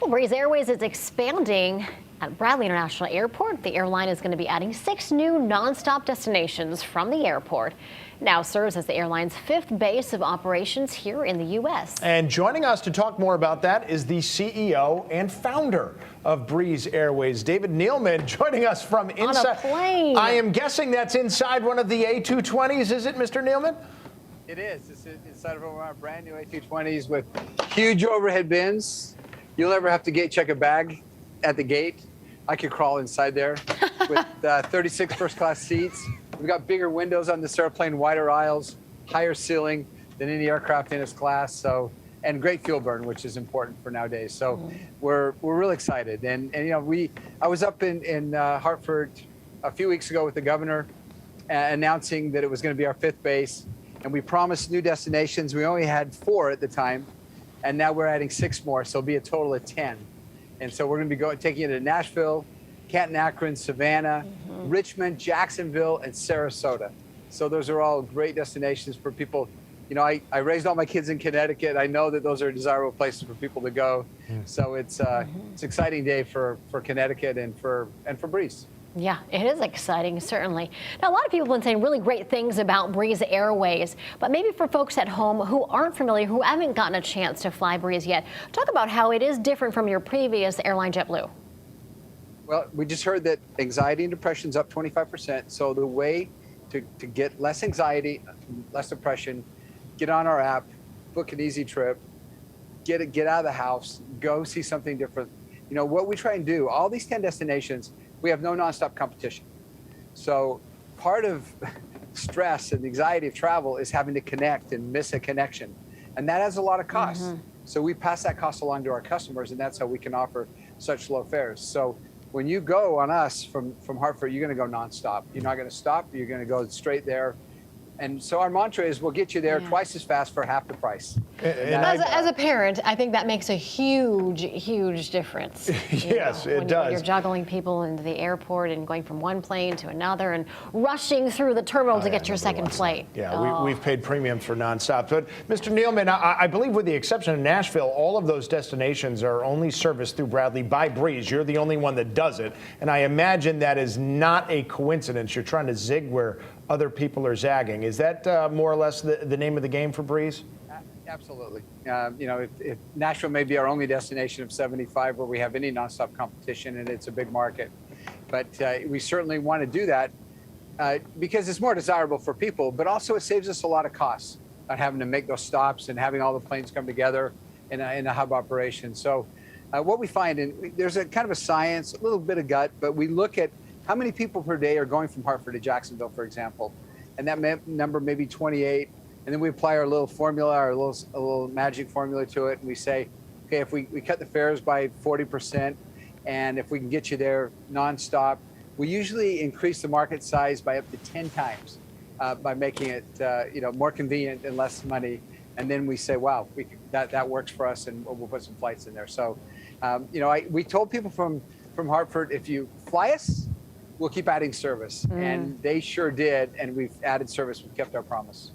Well, Breeze Airways is expanding at Bradley International Airport. The airline is going to be adding 6 new nonstop destinations from the airport. Now serves as the airline's 5th base of operations here in the U.S. And joining us to talk more about that is the CEO and founder of Breeze Airways, David Neeleman, joining us from inside. On a plane. I am guessing that's inside one of the A220s, is it, Mr. Neeleman? It is. It's inside of one of our brand new A220s with huge overhead bins. You'll never have to check a bag at the gate. I could crawl inside there with 36 first-class seats. We've got bigger windows on this airplane, wider aisles, higher ceiling than any aircraft in its class. So, and great fuel burn, which is important for nowadays. So, we're really excited. And you know, I was up in Hartford a few weeks ago with the governor, announcing that it was going to be our 5th base, and we promised new destinations. We only had 4 at the time, and now we're adding 6 more, so it'll be a total of 10. And so we're going to be taking it to Nashville, Canton, Akron, Savannah, Richmond, Jacksonville, and Sarasota. So those are all great destinations for people. You know, I raised all my kids in Connecticut. I know that those are desirable places for people to go. So it's an exciting day for Connecticut and for Breeze. Yeah, it is exciting, certainly. Now, a lot of people have been saying really great things about Breeze Airways, but maybe for folks at home who aren't familiar, who haven't gotten a chance to fly Breeze yet, talk about how it is different from your previous airline, JetBlue. Well, we just heard that anxiety and depression is up 25%. So the way to get less anxiety, less depression, get on our app, book an easy trip, get out of the house, go see something different. You know, what we try and do, all these 10 destinations, we have no nonstop competition. So part of stress and anxiety of travel is having to connect and miss a connection. And that has a lot of costs. So we pass that cost along to our customers, and that's how we can offer such low fares. So when you go on us from Hartford, you're going to go nonstop. You're not going to stop. You're going to go straight there. And so our mantra is we'll get you there twice as fast for half the price. As a parent, I think that makes a huge difference. Yes, it does. When you're juggling people into the airport and going from one plane to another and rushing through the terminal to get your second flight. Yeah, we've paid premiums for nonstop. But Mr. Neeleman, I believe with the exception of Nashville, all of those destinations are only serviced through Bradley by Breeze. You're the only one that does it. And I imagine that is not a coincidence. You're trying to zig where other people are zagging. Is that more or less the name of the game for Breeze? Absolutely. You know, if Nashville may be our only destination of 75 where we have any nonstop competition, and it's a big market. But we certainly want to do that because it's more desirable for people, but also it saves us a lot of costs on having to make those stops and having all the planes come together in a hub operation. So what we find, and there's a kind of a science, a little bit of gut, but we look at how many people per day are going from Hartford to Jacksonville, for example, and that number may be 28. And then we apply our little formula, a little magic formula to it, and we say, okay, if we cut the fares by 40%, and if we can get you there nonstop, we usually increase the market size by up to 10 times by making it you know, more convenient and less money. And then we say, wow, that works for us, and we'll put some flights in there. So, you know, we told people from Hartford, if you fly us, we'll keep adding service. And they sure did, and we've added service. We've kept our promise.